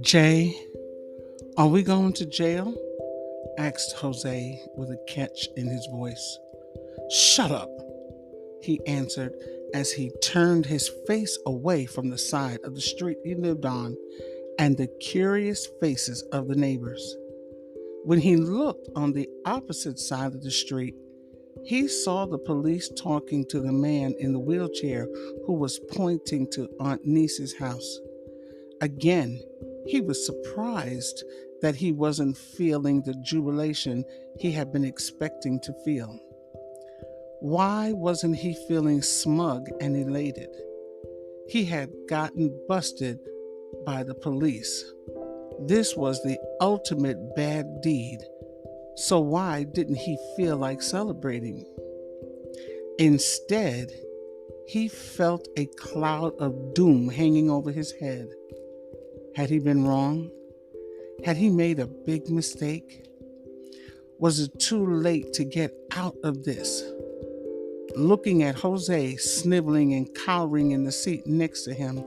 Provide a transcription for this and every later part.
Jay, are we going to jail? Asked Jose with a catch in his voice. Shut up, he answered as he turned his face away from the side of the street he lived on and the curious faces of the neighbors. When he looked on the opposite side of the street, he saw the police talking to the man in the wheelchair who was pointing to Aunt Niece's house. Again, he was surprised that he wasn't feeling the jubilation he had been expecting to feel. Why wasn't he feeling smug and elated? He had gotten busted by the police. This was the ultimate bad deed, so why didn't he feel like celebrating? Instead, he felt a cloud of doom hanging over his head. Had he been wrong? Had he made a big mistake? Was it too late to get out of this? Looking at Jose sniveling and cowering in the seat next to him,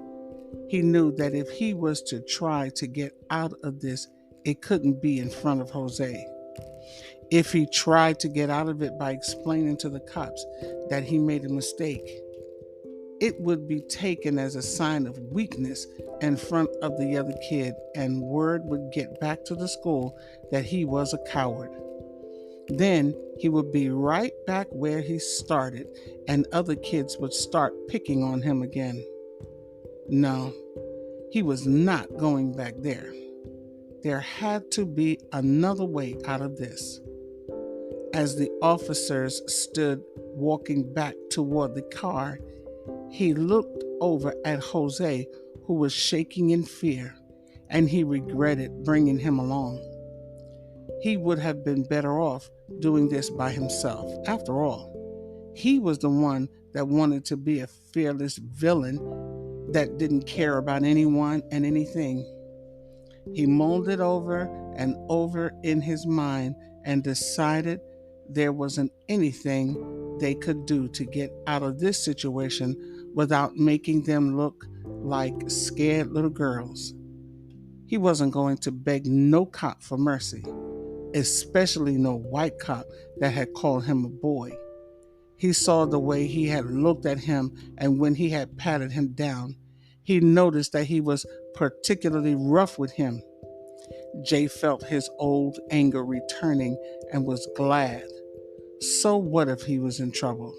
he knew that if he was to try to get out of this, it couldn't be in front of Jose. If he tried to get out of it by explaining to the cops that he made a mistake, it would be taken as a sign of weakness in front of the other kid, and word would get back to the school that he was a coward. Then he would be right back where he started, and other kids would start picking on him again. No, he was not going back there. There had to be another way out of this. As the officers stood walking back toward the car, he looked over at Jose, who was shaking in fear, and he regretted bringing him along. He would have been better off doing this by himself. After all, he was the one that wanted to be a fearless villain that didn't care about anyone and anything. He mulled it over and over in his mind and decided there wasn't anything they could do to get out of this situation without making them look like scared little girls. He wasn't going to beg no cop for mercy, especially no white cop that had called him a boy. He saw the way he had looked at him, and when he had patted him down, he noticed that he was particularly rough with him. Jay felt his old anger returning and was glad. So what if he was in trouble?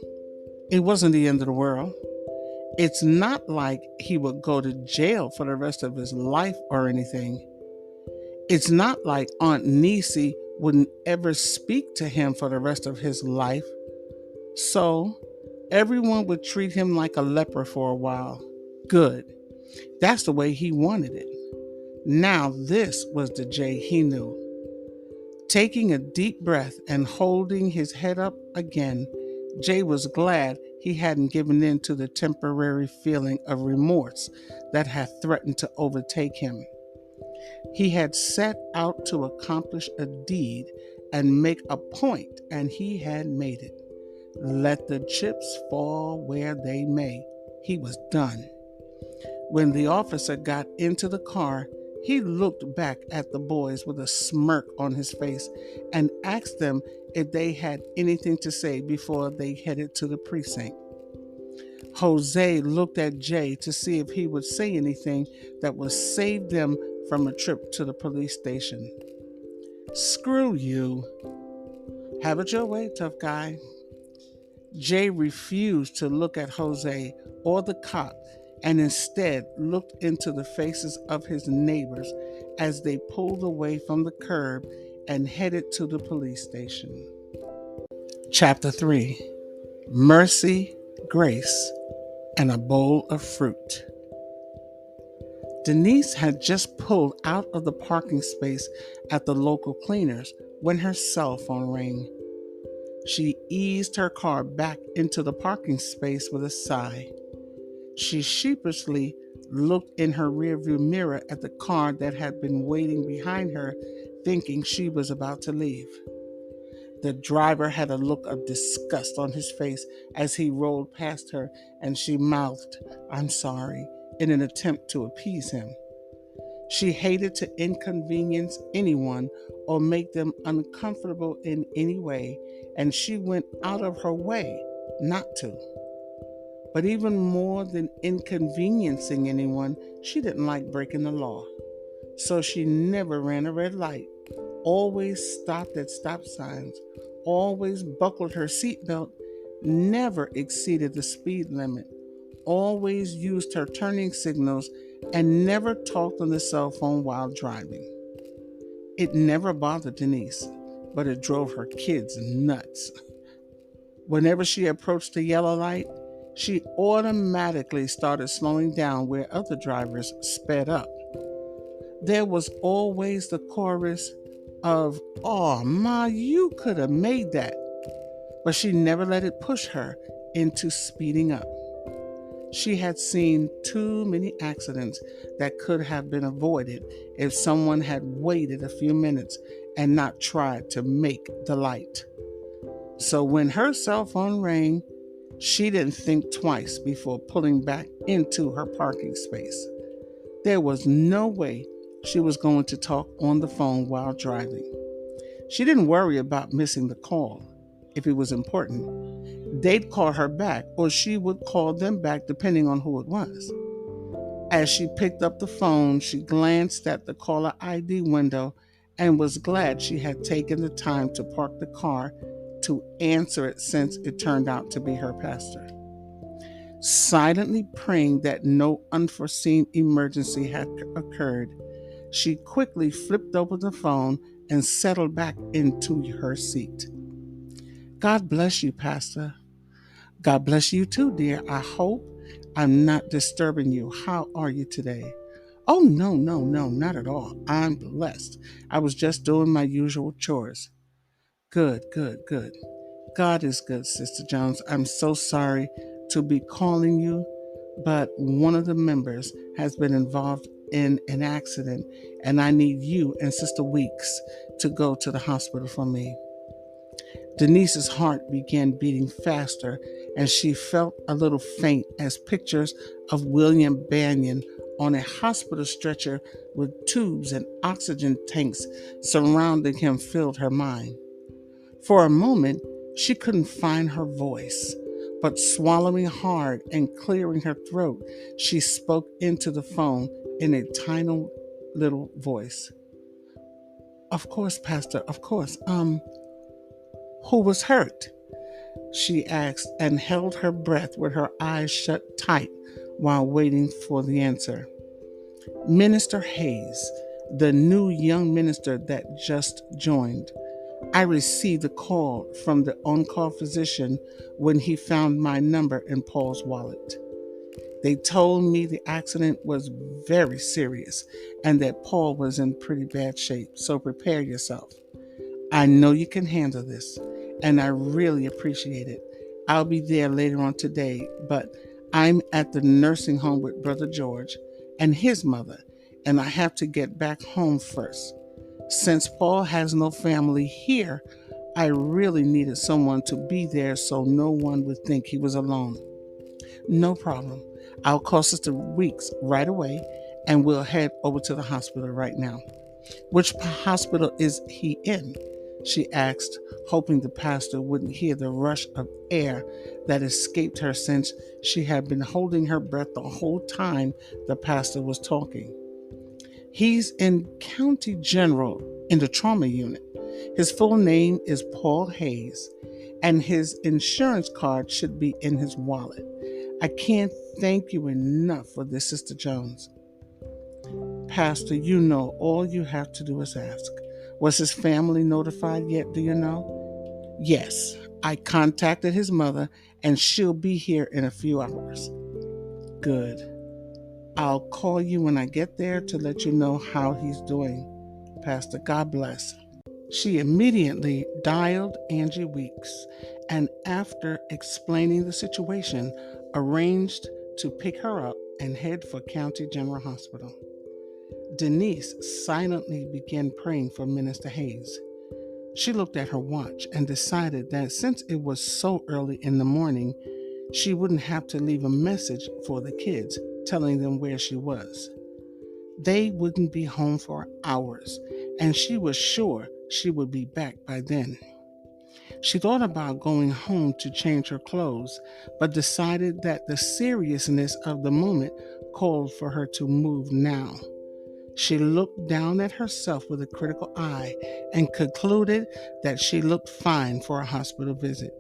It wasn't the end of the world. It's not like he would go to jail for the rest of his life or anything. It's not like Aunt Niecy wouldn't ever speak to him for the rest of his life. So everyone would treat him like a leper for a while. Good. That's the way he wanted it. Now this was the Jay he knew. Taking a deep breath and holding his head up again, Jay was glad he hadn't given in to the temporary feeling of remorse that had threatened to overtake him. He had set out to accomplish a deed and make a point, and he had made it. Let the chips fall where they may. He was done. When the officer got into the car, he looked back at the boys with a smirk on his face and asked them if they had anything to say before they headed to the precinct. Jose looked at Jay to see if he would say anything that would save them from a trip to the police station. Screw you. Have it your way, tough guy. Jay refused to look at Jose or the cop and instead looked into the faces of his neighbors as they pulled away from the curb and headed to the police station. Chapter 3: Mercy, Grace, and a Bowl of Fruit. Denise had just pulled out of the parking space at the local cleaners when her cell phone rang. She eased her car back into the parking space with a sigh. She sheepishly looked in her rearview mirror at the car that had been waiting behind her, thinking she was about to leave. The driver had a look of disgust on his face as he rolled past her, and she mouthed, "I'm sorry," in an attempt to appease him. She hated to inconvenience anyone or make them uncomfortable in any way, and she went out of her way not to. But even more than inconveniencing anyone, she didn't like breaking the law. So she never ran a red light, always stopped at stop signs, always buckled her seatbelt, never exceeded the speed limit, always used her turning signals, and never talked on the cell phone while driving. It never bothered Denise, but it drove her kids nuts. Whenever she approached the yellow light, she automatically started slowing down where other drivers sped up. There was always the chorus of, "Oh, Ma, you could have made that." But she never let it push her into speeding up. She had seen too many accidents that could have been avoided if someone had waited a few minutes and not tried to make the light. So when her cell phone rang, she didn't think twice before pulling back into her parking space. There was no way she was going to talk on the phone while driving. She didn't worry about missing the call. If it was important, they'd call her back or she would call them back depending on who it was. As she picked up the phone, she glanced at the caller ID window and was glad she had taken the time to park the car to answer it since it turned out to be her pastor. Silently praying that no unforeseen emergency had occurred, she quickly flipped over the phone and settled back into her seat. "God bless you, Pastor." "God bless you too, dear. I hope I'm not disturbing you. How are you today?" "Oh, no, no, no, not at all. I'm blessed. I was just doing my usual chores." "Good, good, good. God is good, Sister Jones. I'm so sorry to be calling you, but one of the members has been involved in an accident, and I need you and Sister Weeks to go to the hospital for me." Denise's heart began beating faster, and she felt a little faint as pictures of William Banyan on a hospital stretcher with tubes and oxygen tanks surrounding him filled her mind. For a moment, she couldn't find her voice, but swallowing hard and clearing her throat, she spoke into the phone in a tiny little voice. "Of course, Pastor, of course. Who was hurt?" she asked and held her breath with her eyes shut tight while waiting for the answer. "Minister Hayes, the new young minister that just joined. I received a call from the on-call physician when he found my number in Paul's wallet. They told me the accident was very serious and that Paul was in pretty bad shape, so prepare yourself. I know you can handle this, and I really appreciate it. I'll be there later on today, but I'm at the nursing home with Brother George and his mother, and I have to get back home first. Since Paul has no family here, I really needed someone to be there so no one would think he was alone." "No problem. I'll call Sister Weeks right away, and we'll head over to the hospital right now." "Which hospital is he in?" she asked, hoping the pastor wouldn't hear the rush of air that escaped her since she had been holding her breath the whole time the pastor was talking. "He's in County General in the trauma unit. His full name is Paul Hayes, and his insurance card should be in his wallet. I can't thank you enough for this, Sister Jones." "Pastor, you know all you have to do is ask. Was his family notified yet, do you know?" "Yes, I contacted his mother, and she'll be here in a few hours." "Good. I'll call you when I get there to let you know how he's doing. Pastor, God bless." She immediately dialed Angie Weeks, and after explaining the situation, arranged to pick her up and head for County General Hospital. Denise silently began praying for Minister Hayes. She looked at her watch and decided that since it was so early in the morning, she wouldn't have to leave a message for the kids telling them where she was. They wouldn't be home for hours, and she was sure she would be back by then. She thought about going home to change her clothes, but decided that the seriousness of the moment called for her to move now. She looked down at herself with a critical eye and concluded that she looked fine for a hospital visit.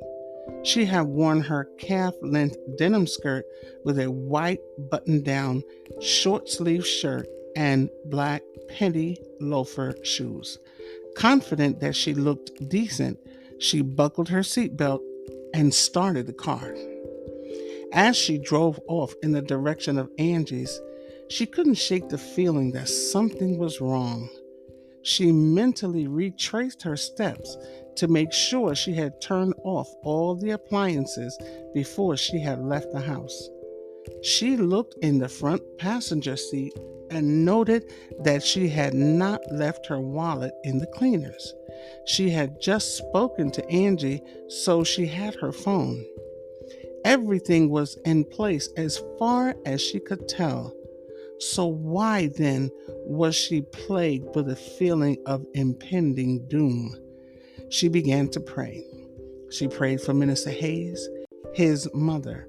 She had worn her calf length denim skirt with a white button down short sleeve shirt and black penny loafer shoes. Confident that she looked decent, she buckled her seatbelt and started the car. As she drove off in the direction of Angie's, she couldn't shake the feeling that something was wrong. She mentally retraced her steps to make sure she had turned off all the appliances before she had left the house. She looked in the front passenger seat and noted that she had not left her wallet in the cleaners. She had just spoken to Angie, so she had her phone. Everything was in place as far as she could tell. So why then was she plagued with a feeling of impending doom? She began to pray. She prayed for Minister Hayes, his mother.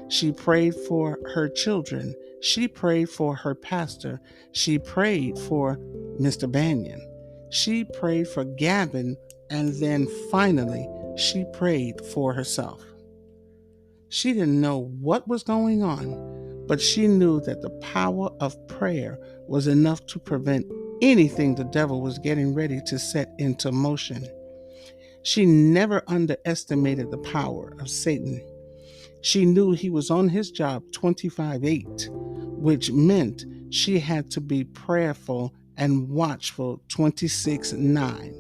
She prayed for her children. She prayed for her pastor. She prayed for Mr. Banyan. She prayed for Gavin, and then finally, she prayed for herself. She didn't know what was going on, but she knew that the power of prayer was enough to prevent anything the devil was getting ready to set into motion. She never underestimated the power of Satan. She knew he was on his job 25/8, which meant she had to be prayerful and watchful 26/9.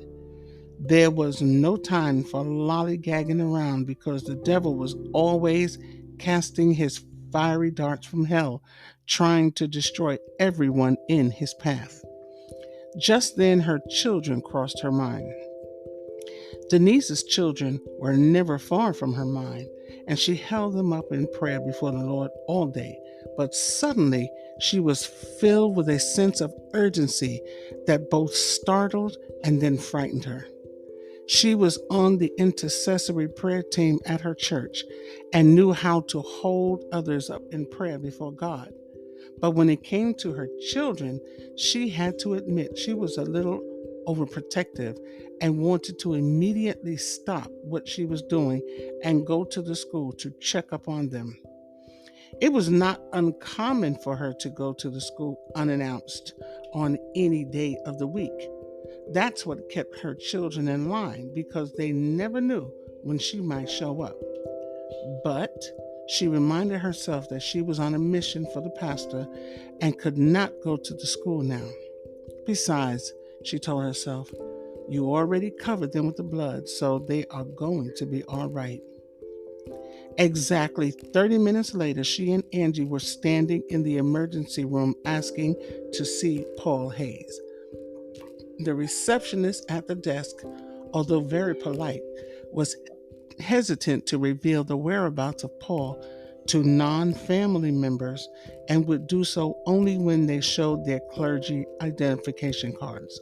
There was no time for lollygagging around because the devil was always casting his fiery darts from hell, trying to destroy everyone in his path. Just then, her children crossed her mind. Denise's children were never far from her mind, and she held them up in prayer before the Lord all day. But suddenly, she was filled with a sense of urgency that both startled and then frightened her. She was on the intercessory prayer team at her church and knew how to hold others up in prayer before God. But when it came to her children, she had to admit she was a little overprotective and wanted to immediately stop what she was doing and go to the school to check up on them. It was not uncommon for her to go to the school unannounced on any day of the week. That's what kept her children in line because they never knew when she might show up. But she reminded herself that she was on a mission for the pastor and could not go to the school now. Besides, she told herself, you already covered them with the blood, so they are going to be all right. Exactly 30 minutes later, she and Angie were standing in the emergency room asking to see Paul Hayes. The receptionist at the desk, although very polite, was hesitant to reveal the whereabouts of Paul to non-family members and would do so only when they showed their clergy identification cards.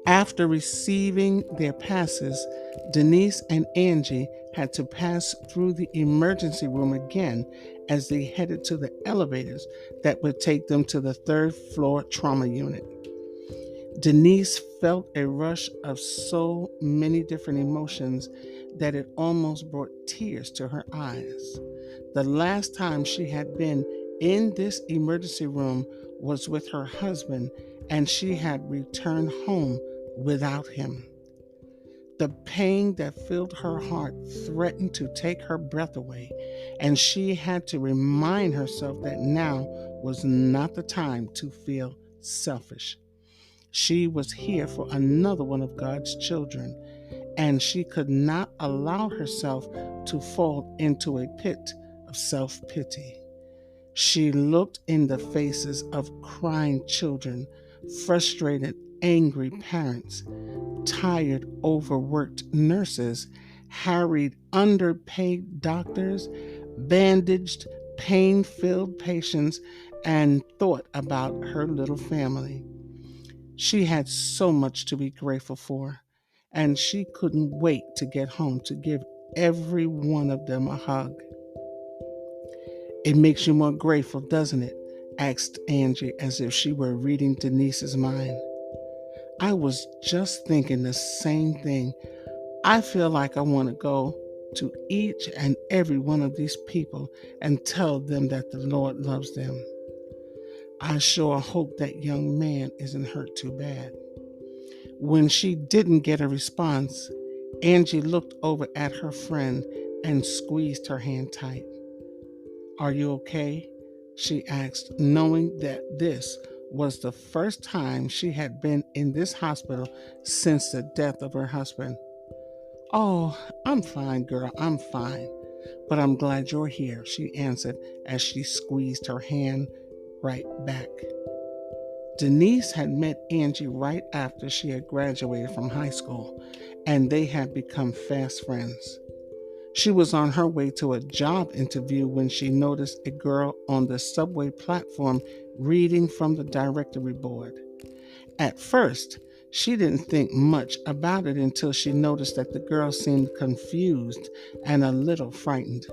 After receiving their passes, Denise and Angie had to pass through the emergency room again as they headed to the elevators that would take them to the third floor trauma unit. Denise felt a rush of so many different emotions that it almost brought tears to her eyes. The last time she had been in this emergency room was with her husband, and she had returned home without him. The pain that filled her heart threatened to take her breath away, and she had to remind herself that now was not the time to feel selfish. She was here for another one of God's children, and she could not allow herself to fall into a pit of self-pity. She looked in the faces of crying children, frustrated, angry parents, tired, overworked nurses, harried, underpaid doctors, bandaged, pain-filled patients, and thought about her little family. She had so much to be grateful for, and she couldn't wait to get home to give every one of them a hug. It makes you more grateful, doesn't it? Asked Angie as if she were reading Denise's mind. I was just thinking the same thing. I feel like I want to go to each and every one of these people and tell them that the Lord loves them. I sure hope that young man isn't hurt too bad. When she didn't get a response, Angie looked over at her friend and squeezed her hand tight. Are you okay? She asked, knowing that this was the first time she had been in this hospital since the death of her husband. Oh, I'm fine, girl, I'm fine. But I'm glad you're here, she answered as she squeezed her hand right back. Denise had met Angie right after she had graduated from high school, and they had become fast friends. She was on her way to a job interview when she noticed a girl on the subway platform reading from the directory board. At first, she didn't think much about it until she noticed that the girl seemed confused and a little frightened.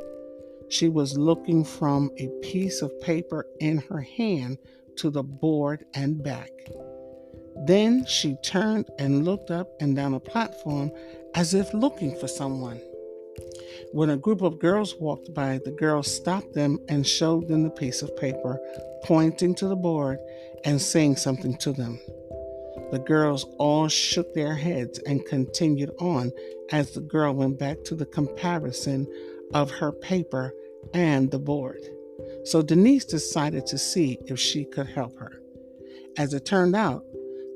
She was looking from a piece of paper in her hand to the board and back. Then she turned and looked up and down a platform as if looking for someone. When a group of girls walked by, the girl stopped them and showed them the piece of paper, pointing to the board and saying something to them. The girls all shook their heads and continued on as the girl went back to the comparison of her paper and the board. So Denise decided to see if she could help her. As it turned out,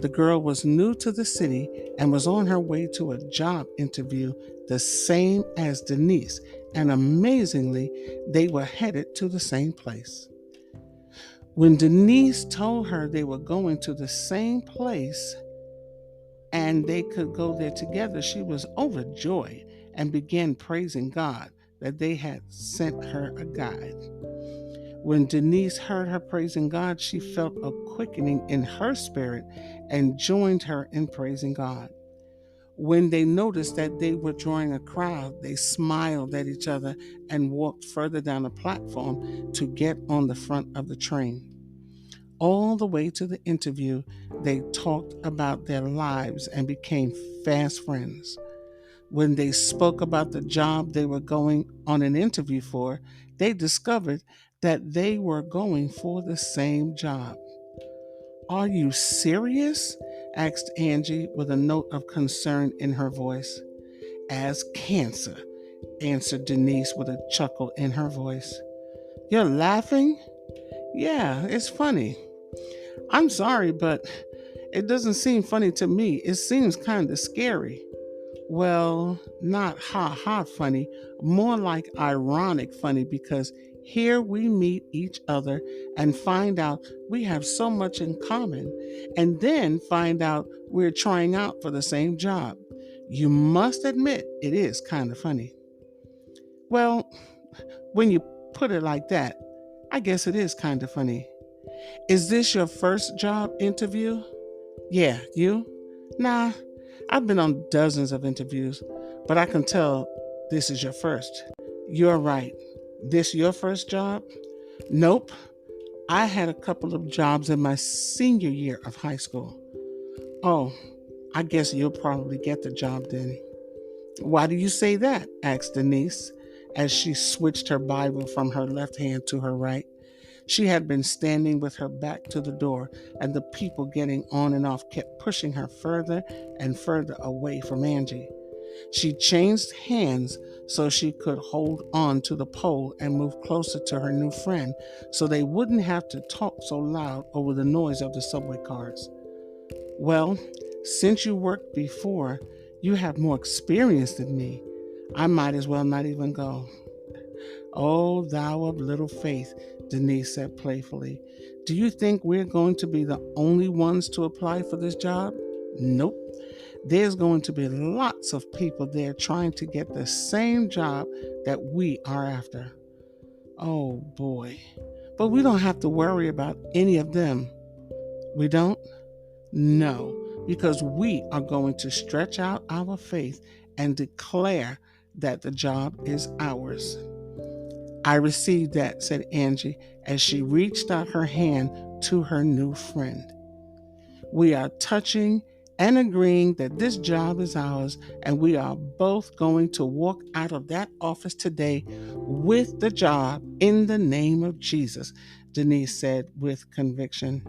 the girl was new to the city and was on her way to a job interview the same as Denise, and amazingly, they were headed to the same place. When Denise told her they were going to the same place and they could go there together, she was overjoyed and began praising God that they had sent her a guide. When Denise heard her praising God, she felt a quickening in her spirit and joined her in praising God. When they noticed that they were drawing a crowd, they smiled at each other and walked further down the platform to get on the front of the train. All the way to the interview, they talked about their lives and became fast friends. When they spoke about the job they were going on an interview for, they discovered that they were going for the same job. Are you serious? Asked Angie with a note of concern in her voice. As cancer, answered Denise with a chuckle in her voice. You're laughing? Yeah, it's funny. I'm sorry, but it doesn't seem funny to me. It seems kind of scary. Well, not ha ha funny, more like ironic funny because here we meet each other and find out we have so much in common, and then find out we're trying out for the same job. You must admit it is kind of funny. Well, when you put it like that, I guess it is kind of funny. Is this your first job interview? Yeah, you? Nah, I've been on dozens of interviews, but I can tell this is your first. You're right. This your first job? Nope. I had a couple of jobs in my senior year of high school. Oh, I guess you'll probably get the job then. Why do you say that? Asked Denise as she switched her Bible from her left hand to her right. She had been standing with her back to the door, and the people getting on and off kept pushing her further and further away from Angie. She changed hands so she could hold on to the pole and move closer to her new friend so they wouldn't have to talk so loud over the noise of the subway cars. Well, since you worked before, you have more experience than me. I might as well not even go. Oh, thou of little faith, Denise said playfully. Do you think we're going to be the only ones to apply for this job? Nope. There's going to be lots of people there trying to get the same job that we are after. Oh boy. But we don't have to worry about any of them. We don't? No, because we are going to stretch out our faith and declare that the job is ours. I received that, said Angie as she reached out her hand to her new friend. We are touching and agreeing that this job is ours, and we are both going to walk out of that office today with the job in the name of Jesus, Denise said with conviction.